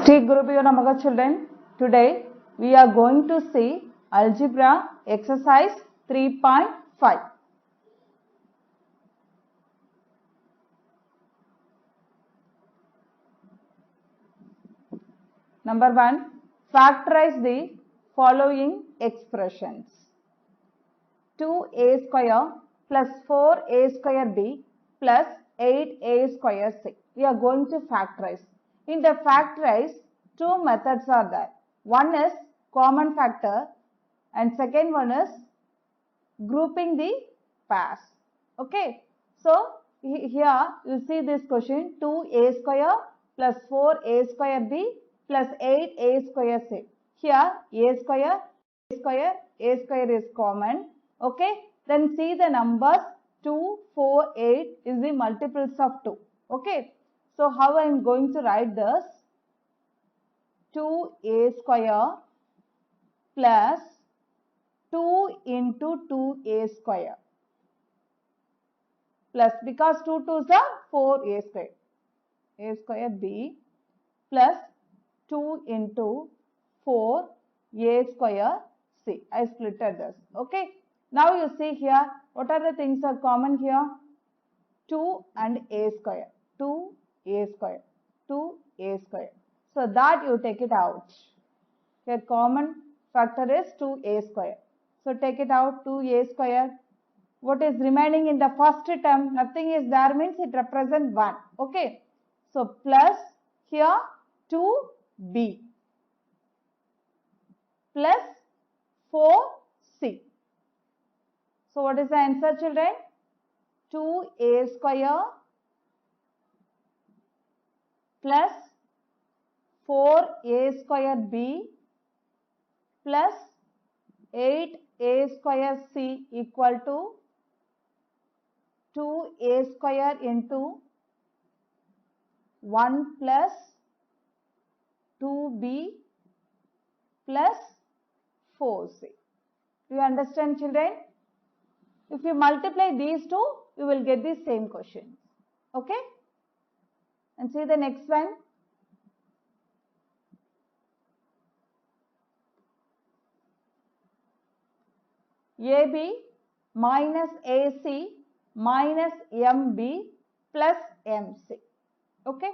Sri Guru Pyo Namaha children. Today we are going to see algebra exercise 3.5. Number 1. Factorize the following expressions. 2a square plus 4a square b plus 8a square c. We are going to factorize. In the factorize, two methods are there. One is common factor and second one is grouping the pairs. Okay. So, here you see this question 2a square plus 4a square b plus 8a square c. Here a square is common. Okay. Then see the numbers 2, 4, 8 is the multiples of 2. Okay. So, how I am going to write this? 2a square plus 2 into 2a square plus, because 2 2s are 4a square b plus 2 into 4a square c. I splitted this. Okay. Now you see here, what are the things are common here? 2 and a square. 2a square. 2a square. So that you take it out. Here common factor is 2a square. So take it out, 2a square. What is remaining in the first term? Nothing is there means it represents 1. Okay. So plus here 2b plus 4c. So what is the answer, children? 2a square plus 4a square b plus 8a square c equal to 2a square into 1 plus 2b plus 4c. Do you understand, children? If you multiply these two, you will get the same question. Okay? And see the next one. AB minus AC minus MB plus MC. Okay?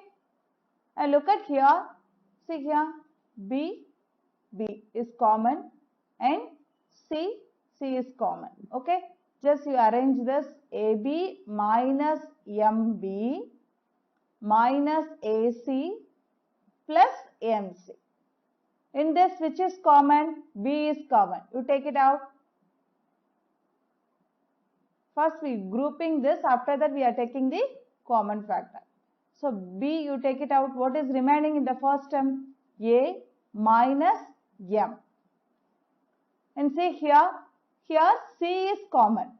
And look at here. See here. B is common and C is common. Okay? Just you arrange this AB minus MB minus AC plus MC. In this, which is common? B is common. You take it out. First we grouping this, after that we are taking the common factor. So B you take it out. What is remaining in the first term? A minus M. And see here C is common.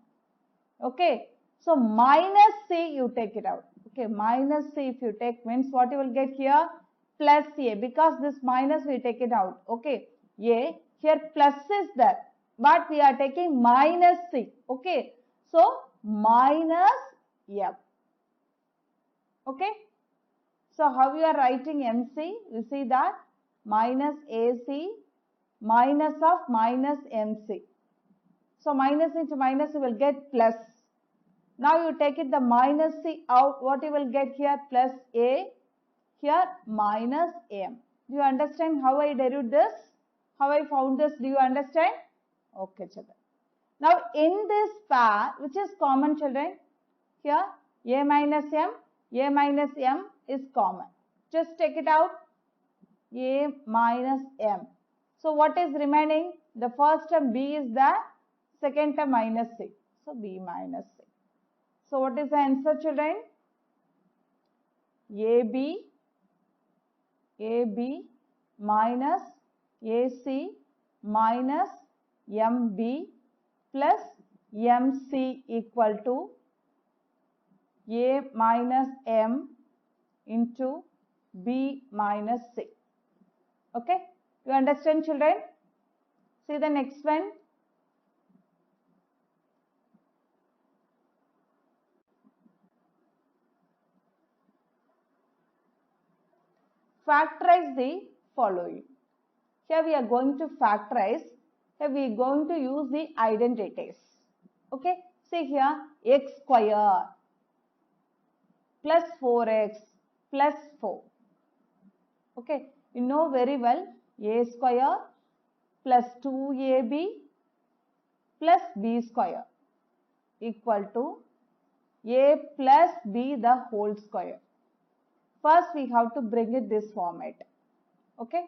Okay. So minus C you take it out. Okay. Minus C if you take means what you will get here? Plus A, because this minus we take it out. Okay. A, here plus is there, but we are taking minus C. Okay. So minus M. Okay. So how you are writing MC? You see that minus AC minus of minus MC. So minus into minus you will get plus. Now you take it the minus C out. What you will get here? Plus A. Here minus M. Do you understand how I derived this? How I found this? Do you understand? Okay, children. Now in this pair, which is common, children, here A minus M is common. Just take it out. A minus M. So what is remaining? The first term B is there, second term minus C. So B minus C. So what is the answer, children? AB minus AC minus MB plus MC equal to A minus M into B minus C. Okay? You understand, children? See the next one. factorize the following. Here we are going to factorize. Here we are going to use the identities. Okay. See here, x square plus 4x plus 4. Okay. You know very well, a square plus 2ab plus b square equal to a plus b the whole square. First we have to bring it this format. Okay.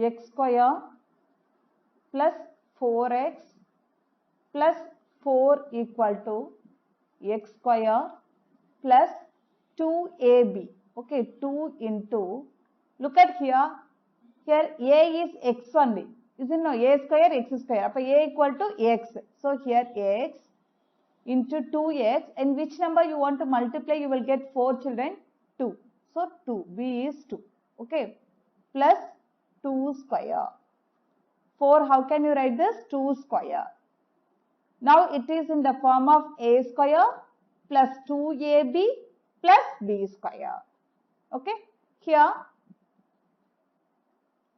X square plus 4x plus 4 equal to x square plus 2ab. Okay, 2 into, look at here, here a is x only. Isn't no, a square x square. Appa a equal to x. So here x into 2x, and which number you want to multiply, you will get 4 children, 2. So 2, b is 2. Okay, plus 2 square. 4, how can you write this? 2 square. Now it is in the form of a square plus 2ab plus b square. Okay, here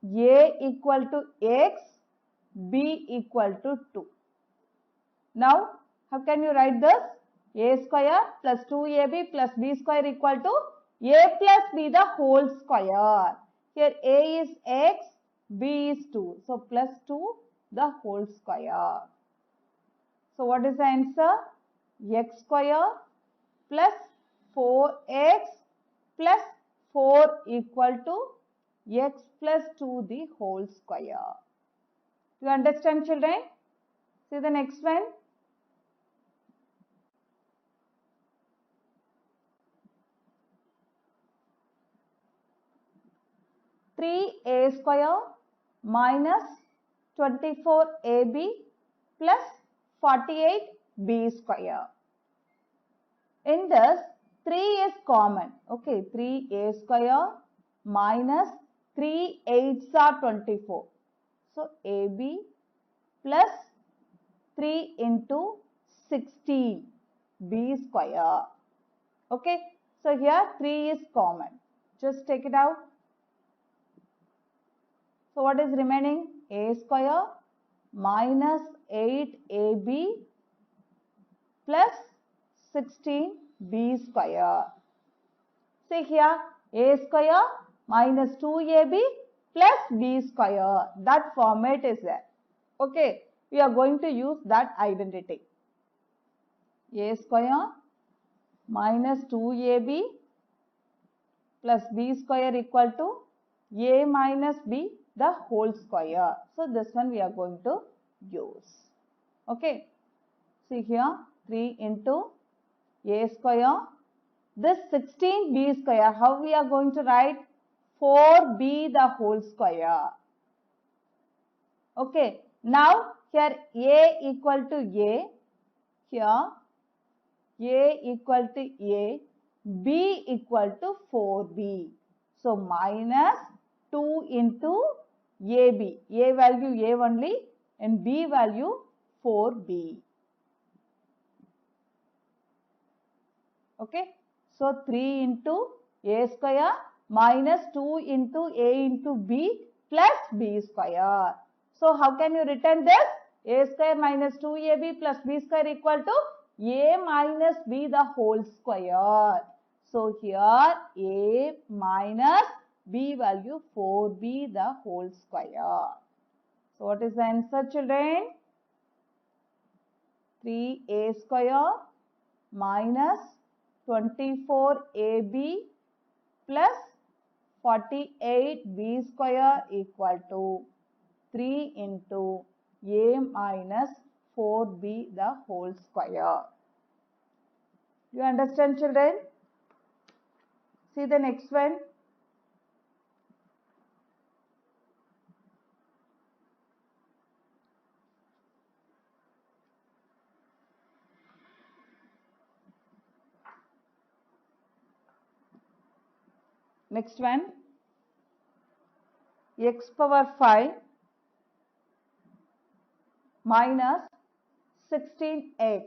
a equal to x, b equal to 2. Now how can you write this? A square plus 2ab plus b square equal to a plus b the whole square. Here a is x, b is 2. So plus 2 the whole square. So what is the answer? X square plus 4x plus 4 equal to x plus 2 the whole square. You understand, children? See the next one. A square minus 24ab plus 48b square. In this, 3 is common. Okay, 3a square minus 3 8s are 24. So, ab plus 3 into 16b square. Okay, so here 3 is common. Just take it out. So what is remaining? A square minus 8ab plus 16b square. See here, a square minus 2ab plus b square. That format is there. Okay, we are going to use that identity. A square minus 2ab plus b square equal to a minus b the whole square. So this one we are going to use. Okay. See here, 3 into a square. This 16b square, how we are going to write? 4b the whole square. Okay. Now here a equal to a. Here a equal to a. B equal to 4b. So minus 2 into AB. A value A only and B value 4B. Okay. So 3 into A square minus 2 into A into B plus B square. So how can you return this? A square minus 2AB plus B square equal to A minus B the whole square. So here A minus B value 4B the whole square. So what is the answer, children? 3a square minus 24ab plus 48b square equal to 3 into a minus 4b the whole square. You understand, children? See the next one. Next one, x power 5 minus 16x.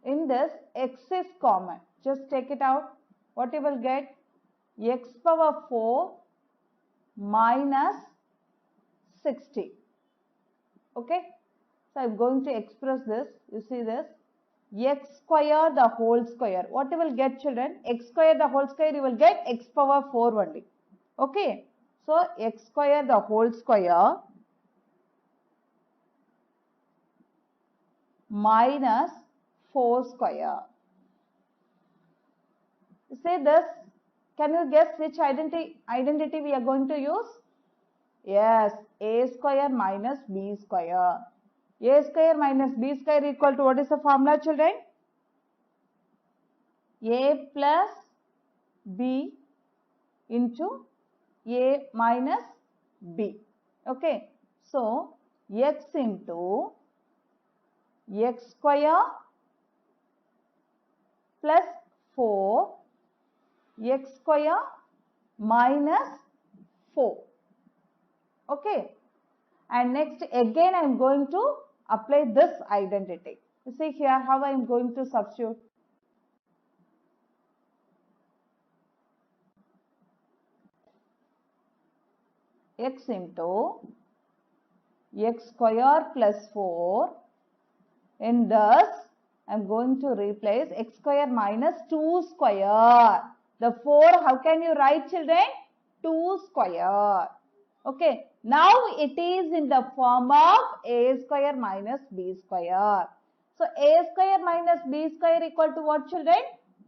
In this, x is common. Just take it out. What you will get? X power 4 minus 60. Okay. So I am going to express this. You see this? X square the whole square. What you will get, children? X square the whole square, you will get x power 4 only. Okay. So x square the whole square minus 4 square. Say this. Can you guess which identity we are going to use? Yes, a square minus b square. A square minus b square equal to what is the formula, children? A plus b into a minus b. Okay. So, x into x square plus 4 x square minus 4. Okay. And next again I am going to apply this identity. You see here how I am going to substitute. X into x square plus 4. In this I am going to replace x square minus 2 square. The 4, how can you write, children? 2 square. Okay. Now it is in the form of a square minus b square. So a square minus b square equal to what, children?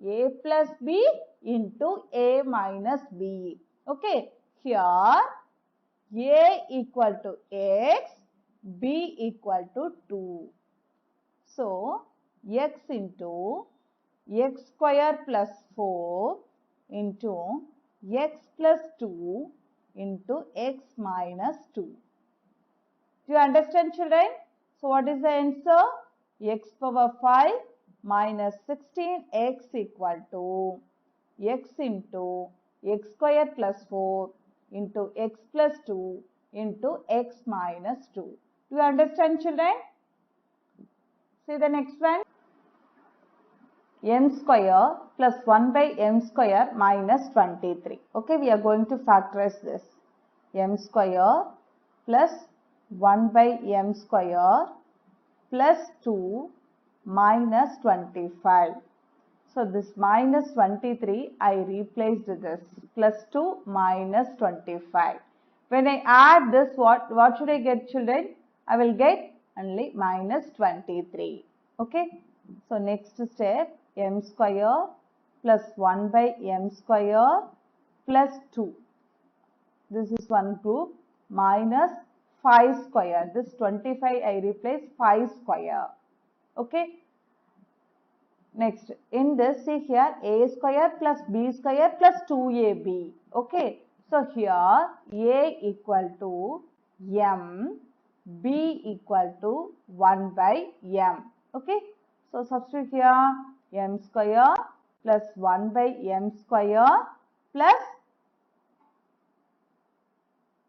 A plus b into a minus b. Okay. Here a equal to x, b equal to 2. So x into x square plus 4 into x plus 2 into x minus 2. Do you understand, children? So what is the answer? X power 5 minus 16x equal to x into x square plus 4 into x plus 2 into x minus 2. Do you understand, children? See the next one. M square plus 1 by m square minus 23. Okay, we are going to factorize this. M square plus 1 by m square plus 2 minus 25. So this minus 23, I replaced this. Plus 2 minus 25. When I add this, what should I get, children? I will get only minus 23. Okay. So next step, m square plus 1 by m square plus 2. This is one group minus 5 square. This 25 I replace 5 square. Okay. Next, in this, see here, a square plus b square plus 2ab. Okay. So here, a equal to m, b equal to 1 by m. Okay. So substitute here, m square plus 1 by m square plus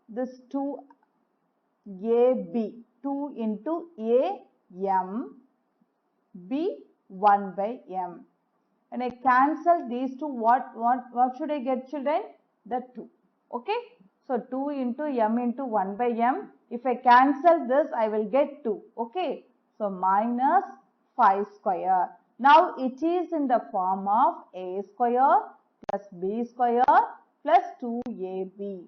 this 2ab, 2 into a m, b 1 by m. When I cancel these two, what should I get, children? The 2. Okay. So 2 into m into 1 by m. If I cancel this, I will get 2. Okay. So minus 5 square. Now it is in the form of a square plus b square plus 2ab.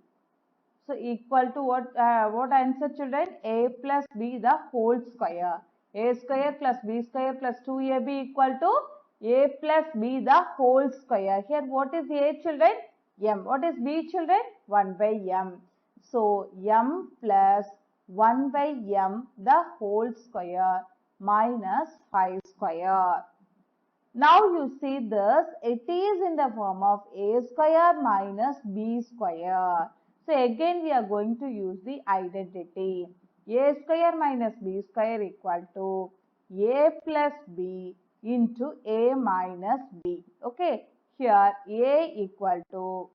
So equal to what answer, children? A plus b the whole square. A square plus b square plus 2ab equal to a plus b the whole square. Here what is a, children? M. What is b, children? 1 by m. So m plus 1 by m the whole square minus 5 square. Now you see this, it is in the form of a square minus b square. So again we are going to use the identity. A square minus b square equal to a plus b into a minus b. Okay. Here a equal to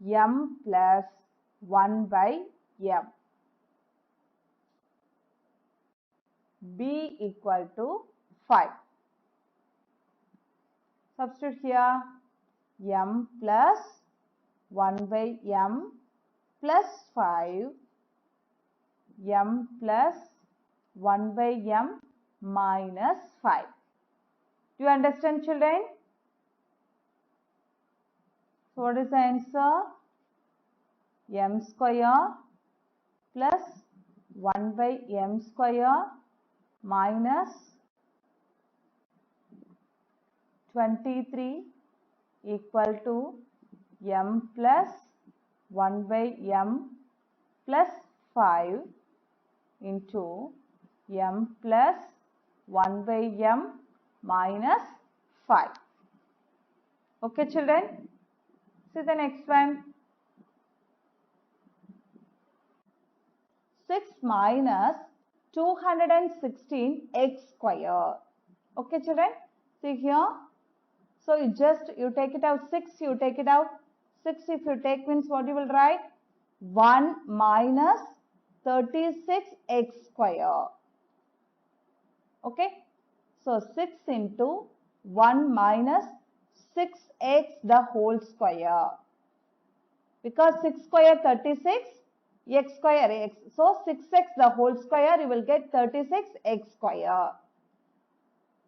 m plus 1 by m. B equal to 5. Substitute here m plus 1 by m plus 5, m plus 1 by m minus 5. Do you understand, children? So what is the answer? M square plus 1 by m square minus 23 equal to m plus 1 by m plus 5 into m plus 1 by m minus 5. Okay, children? See the next one. 6 minus 216 x square. Okay, children? See here. So you take it out. 6 you take it out. 6 if you take means what you will write? 1 minus 36x square. Okay. So 6 into 1 minus 6x the whole square. Because 6 square 36, x square x. So 6x the whole square, you will get 36x square.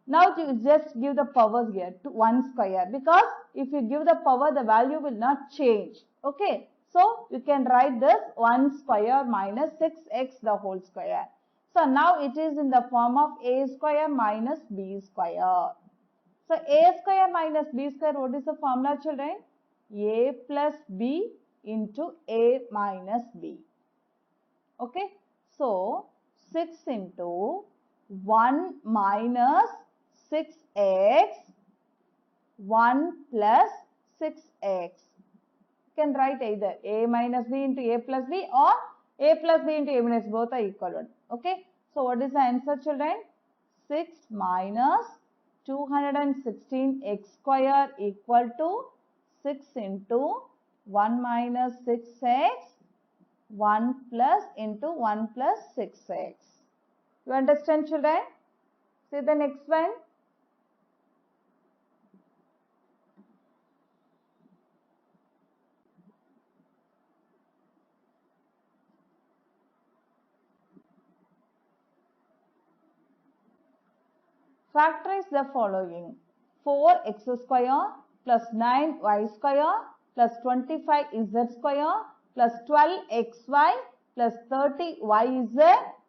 Now you just give the powers here to 1 square, because if you give the power, the value will not change. Okay. So you can write this 1 square minus 6x the whole square. So now it is in the form of a square minus b square. So a square minus b square, what is the formula, children? A plus b into a minus b. Okay. So 6 into 1 minus 6x, 1 plus 6x. You can write either a minus b into a plus b or a plus b into a minus, both are equal. Okay. So what is the answer, children? 6 minus 216x square equal to 6 into 1 minus 6x, 1 plus into 1 plus 6x. You understand, children? See the next one. Factorize the following. 4x square plus 9y square plus 25z square plus 12xy plus 30yz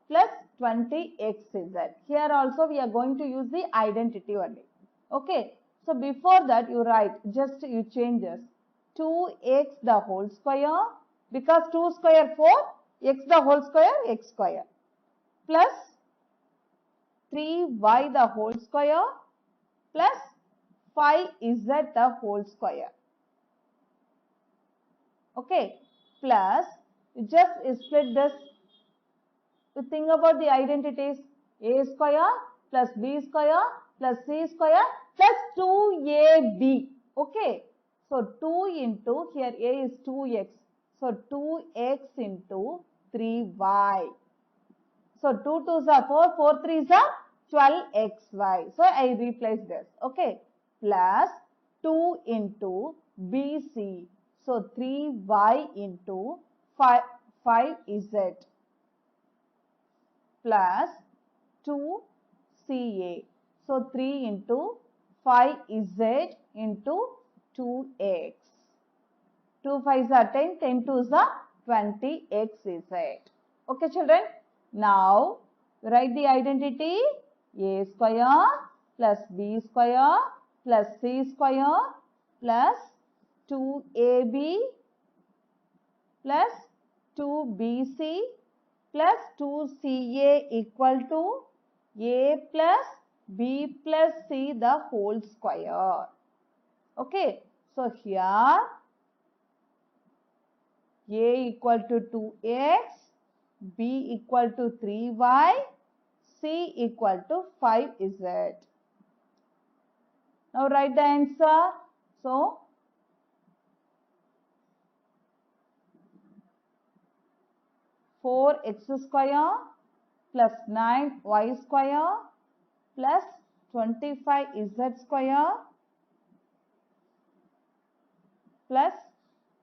plus 20xz. Here also we are going to use the identity only. Okay. So before that you write, just you change this. 2x the whole square, because 2 square 4, x the whole square, x square, plus 3y the whole square plus 5z the whole square. Okay. Plus, you just split this. You think about the identities. A square plus b square plus c square plus 2ab. Okay. So 2 into, here a is 2x. So 2x into 3y. So 2 2s are 4, 4 3s are 12xy. So I replace this. Okay. Plus 2 into bc. So 3y into 5z plus 2ca. So 3 into 5z into 2x. 2 5s are 10, 10 2s are 20xz. Okay, children. Now, write the identity. A square plus b square plus c square plus 2ab plus 2bc plus 2ca equal to a plus b plus c the whole square. Okay. So, here a equal to 2x, b equal to 3y, c equal to 5z. Now write the answer. So 4x square plus 9y square plus 25z square plus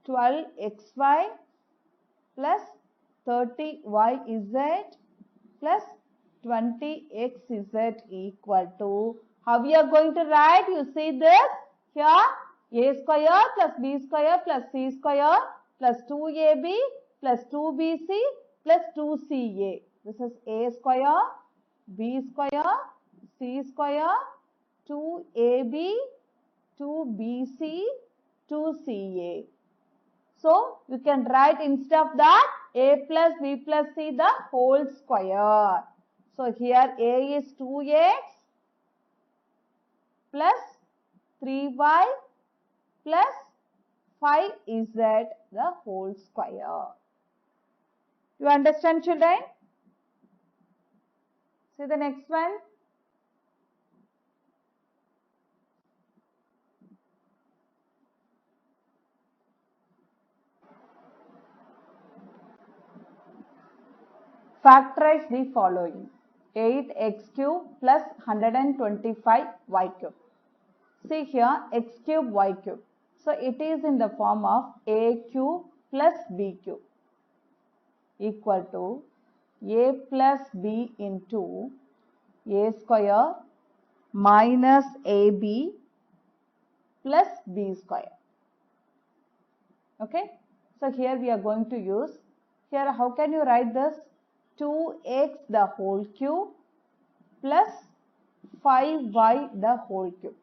12xy plus 30yz plus 20xz equal to, how we are going to write? You see this here, a square plus b square plus c square plus 2ab plus 2bc plus 2ca. This is a square, b square, c square, 2ab, 2bc, 2ca. So, you can write instead of that a plus b plus c the whole square. So, here a is 2x plus 3y plus 5z the whole square. You understand, children? See the next one. Factorize the following. 8x cube plus 125y cube. See here x cube y cube. So it is in the form of a cube plus b cube equal to a plus b into a square minus ab plus b square. Okay. So here we are going to use, here how can you write this? 2x the whole cube plus 5y the whole cube.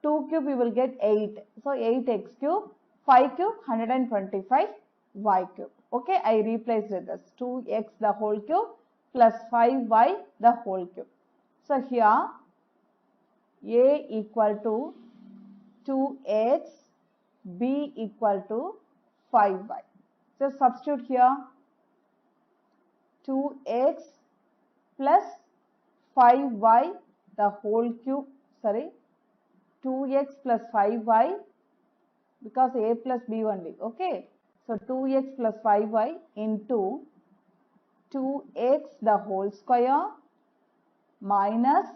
2 cube we will get 8. So 8x cube, 5 cube 125y cube. Okay, I replaced this 2x the whole cube plus 5y the whole cube. So here a equal to 2x, b equal to 5y. Just substitute here 2x plus 5y the whole cube, 2x plus 5y because a plus b only, okay. So 2x plus 5y into 2x the whole square minus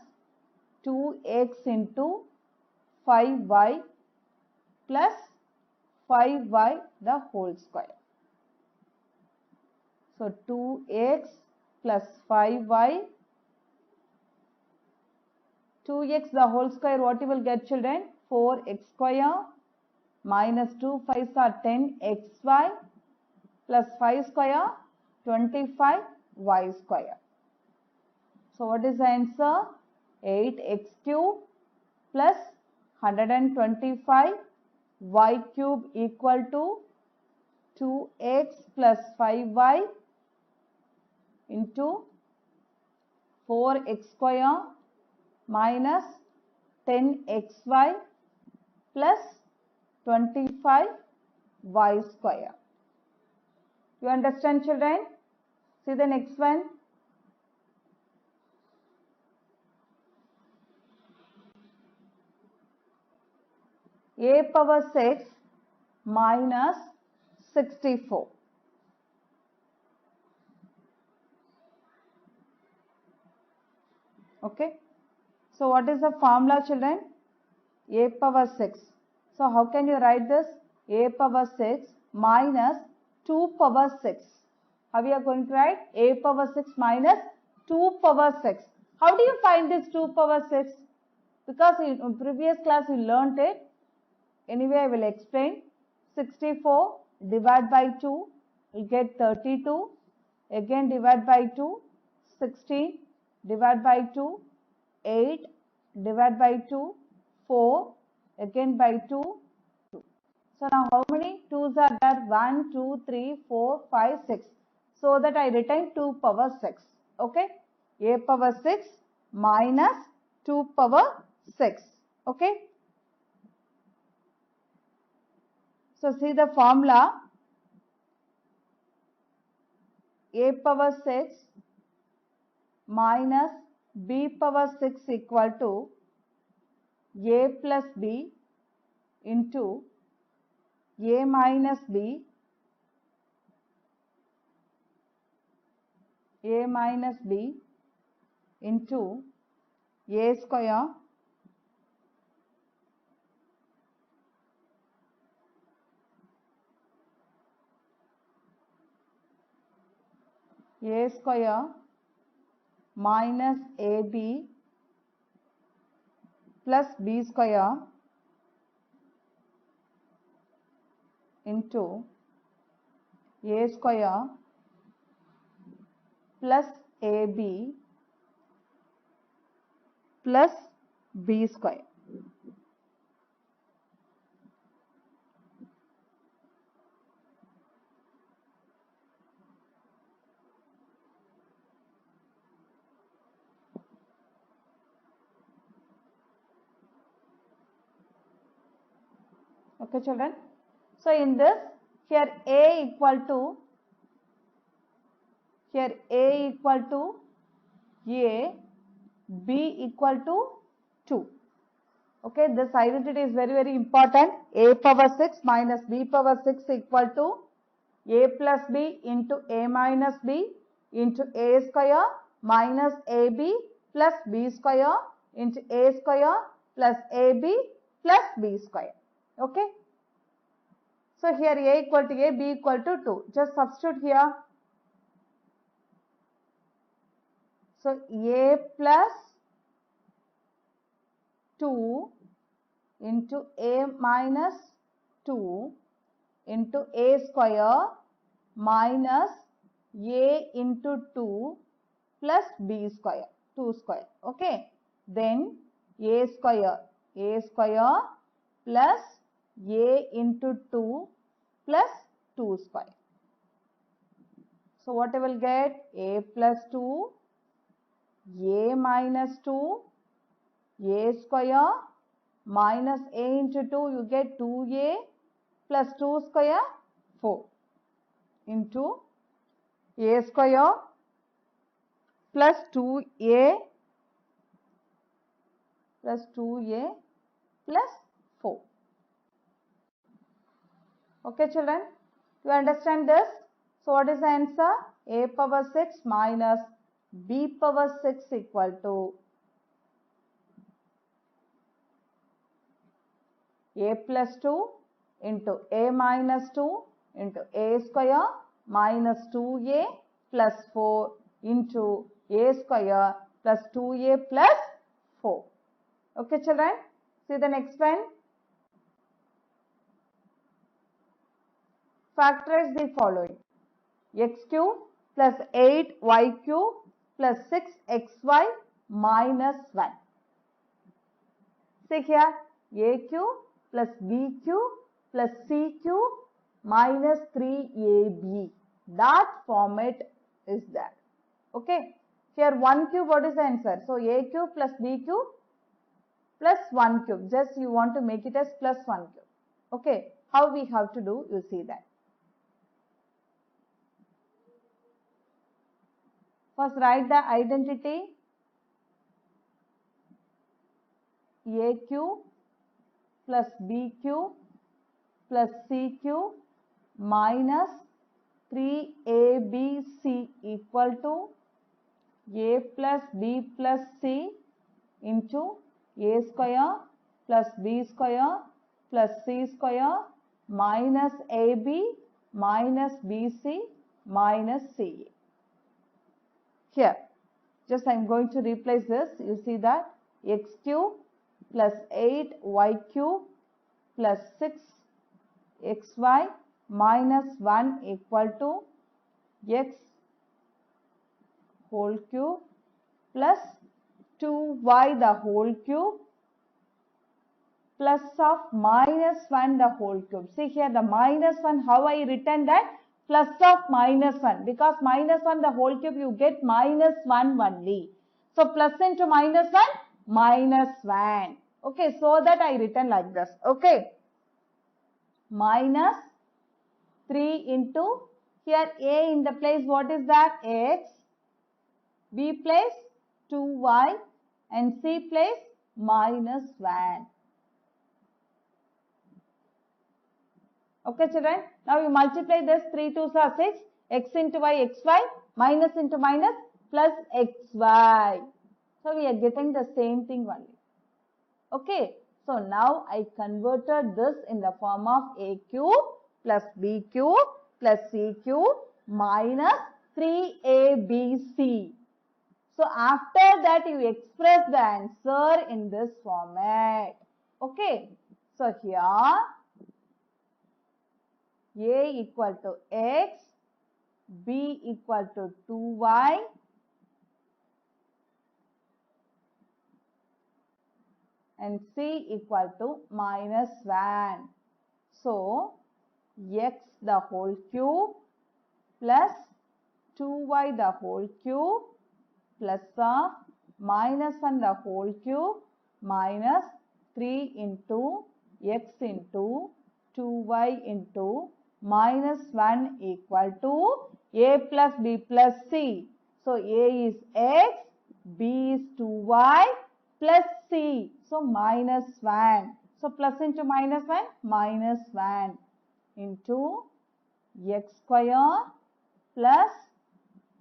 2x into 5y plus 5y the whole square. So 2x plus 5y, 2x the whole square, what you will get, children? 4x square minus 2 5s are 10xy plus 5 square 25y square. So what is the answer? 8x cube plus 125 y cube equal to 2x plus 5y into 4x square minus 10xy plus 25y square. You understand, children? See the next one. A power 6 minus 64. Okay. So what is the formula, children? A power 6. So how can you write this? A power 6 minus 2 power 6. How we are going to write? A power 6 minus 2 power 6. How do you find this 2 power 6? Because in previous class we learnt it. Anyway, I will explain. 64 divided by 2 will get 32. Again divide by 2, 16 divided by 2, 8 divided by 2, 4, again by 2, 2. So now how many 2's are there? 1, 2, 3, 4, 5, 6. So that I retain 2 power 6. Okay. A power 6 minus 2 power 6. Okay. So see the formula. A power 6 minus b power 6 equal to a plus b into a minus b a minus b into a square minus ab plus b square into a square plus ab plus b square. Okay, children. So in this, here a equal to a, b equal to 2. Okay, this identity is very important. A power 6 minus b power 6 equal to a plus b into a minus b into a square minus ab plus b square into a square plus ab plus b square. Okay. So here a equal to a, b equal to 2. Just substitute here. So a plus 2 into a minus 2 into a square minus a into 2 plus b square, 2 square. Okay. Then a square plus a into 2 plus 2 square. So what I will get? A plus 2, a minus 2, a square minus a into 2, you get 2a plus 2 square, 4 into a square plus 2a plus 2a plus 4. Okay, children, you understand this? So what is the answer? A power 6 minus b power 6 equal to a plus 2 into a minus 2 into a square minus 2a plus 4 into a square plus 2a plus 4. Okay, children? See the next one. Factorize the following. X cube plus 8y cube plus 6xy minus 1. See here, a cube plus b cube plus c cube minus 3ab. That format is there. Okay. Here 1 cube, what is the answer? So a cube plus b cube plus 1 cube. Just you want to make it as plus 1 cube. Okay. How we have to do, you see that. First write the identity. A cube plus b cube plus c cube minus 3abc equal to a plus b plus c into a square plus b square plus c square minus ab minus bc minus ca. Here, just I am going to replace this. You see that x cube plus 8y cube plus 6xy minus 1 equal to x whole cube plus 2y the whole cube plus of minus 1 the whole cube. See here the minus 1, how I written that? Plus of minus 1, because minus 1 the whole cube you get minus 1 only. So plus into minus 1, minus 1. Okay, so that I written like this. Okay, minus 3 into, here a in the place, what is that? X, b place 2y and c place minus 1. Okay, children. Now you multiply this, 3 2s are 6, x into y, xy, minus into minus, plus xy. So we are getting the same thing only. Okay. So now I converted this in the form of a cube plus b cube plus c cube minus 3abc. So after that you express the answer in this format. Okay. So here a equal to x, b equal to 2y, and c equal to minus 1. So x the whole cube plus 2y the whole cube plus of minus 1 the whole cube minus 3 into x into 2y into minus 1 equal to a plus b plus c. So a is x, b is 2y plus c. So minus 1. So plus into minus 1, minus 1 into x square plus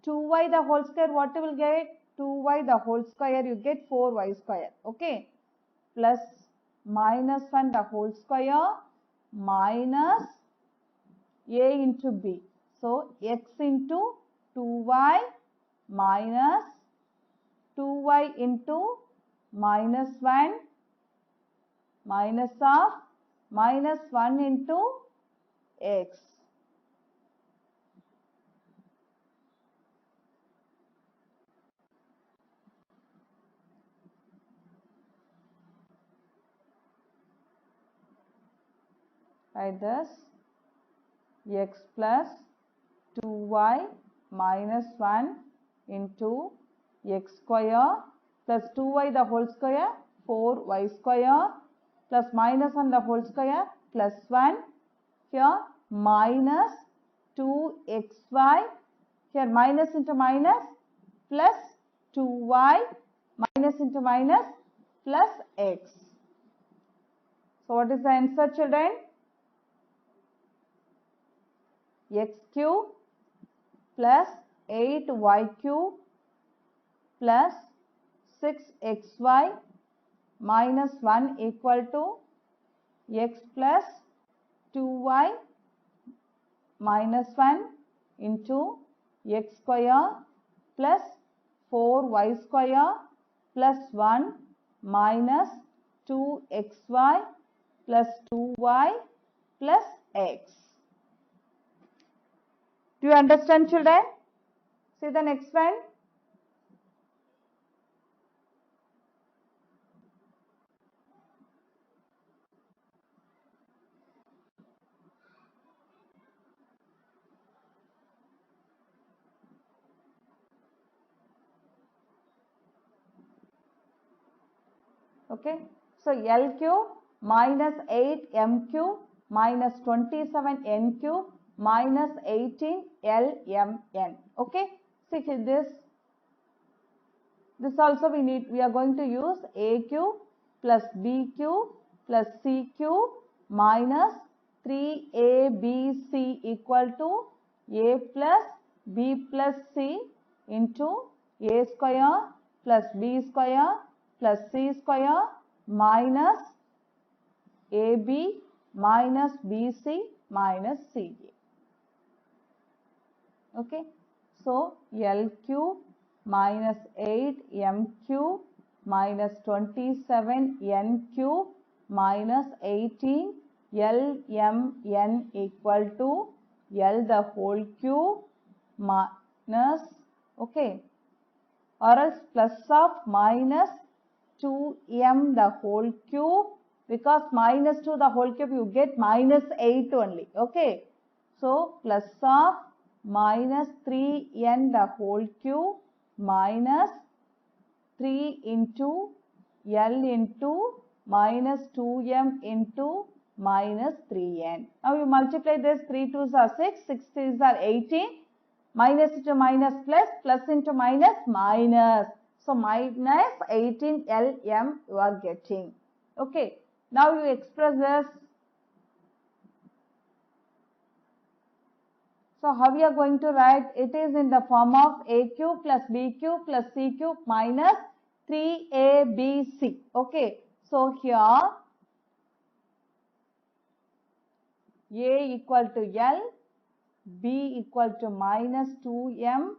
2y the whole square. What you will get? 2y the whole square, you get 4y square. Okay. Plus minus 1 the whole square minus a into b. So x into 2y minus 2y into minus 1 minus of minus 1 into x. Like this, x plus 2y minus 1 into x square plus 2y the whole square, 4y square plus minus 1 the whole square plus 1, here minus 2xy, here minus into minus plus 2y minus into minus plus x. So what is the answer, children? X cube plus 8y cube plus 6xy minus 1 equal to x plus 2y minus 1 into x square plus 4y square plus 1 minus 2xy plus 2y plus x. Do you understand, children? See the next one. Okay. So L cube minus 8m cube minus 27n cube minus 18lmn. Okay. See this also we are going to use a cube plus b cube plus c cube minus 3abc equal to a plus b plus c into a square plus b square plus c square minus ab minus bc minus ca. Okay. So L cube minus 8m cube minus 27n cube minus 18 lmn equal to L the whole cube minus, okay, or else plus of minus 2m the whole cube, because minus 2 the whole cube you get minus 8 only. Okay. So plus of minus 3n the whole cube minus 3 into L into minus 2m into minus 3n. Now you multiply this, 3 2s are 6, 6 3s are 18, minus into minus plus, plus into minus minus. So minus 18 lm you are getting. Okay. Now you express this. So how we are going to write? It is in the form of a cube plus b cube plus c cube minus 3abc. Okay. So here a equal to L, b equal to minus 2m,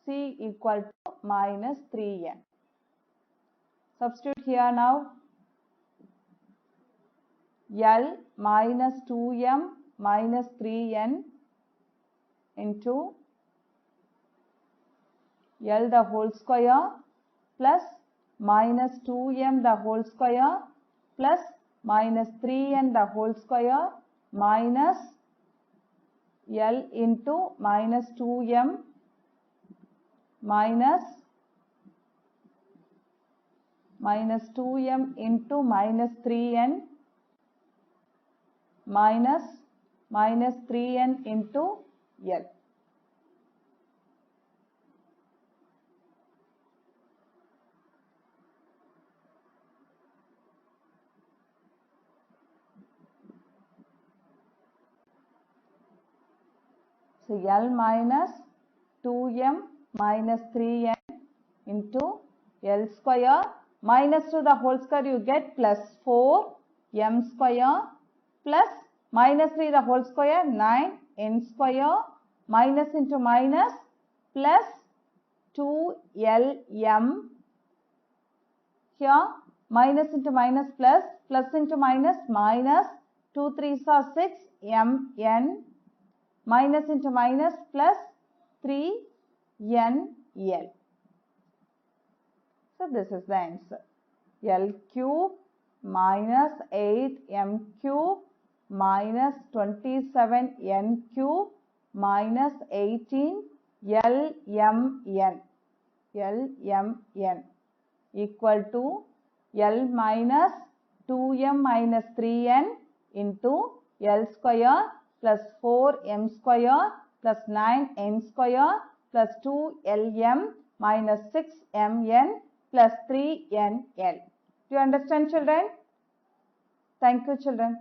c equal to minus 3n. Substitute here now. L minus 2m minus 3n into L the whole square plus minus 2m the whole square plus minus 3n the whole square minus L into minus 2m minus 2m into minus 3n minus 3n into L. So L minus 2m minus 3n into L square minus to the whole square you get plus 4m square plus minus 3 the whole square 9n square minus into minus plus 2lm. Here minus into minus plus, plus into minus minus 2 3s are 6 mn minus into minus plus 3nl. So this is the answer. L cube minus 8m cube minus 27n cube minus 18 lmn equal to L minus 2m minus 3n into L square plus 4m square plus 9n square plus 2lm minus 6mn plus 3nl. Do you understand, children? Thank you, children.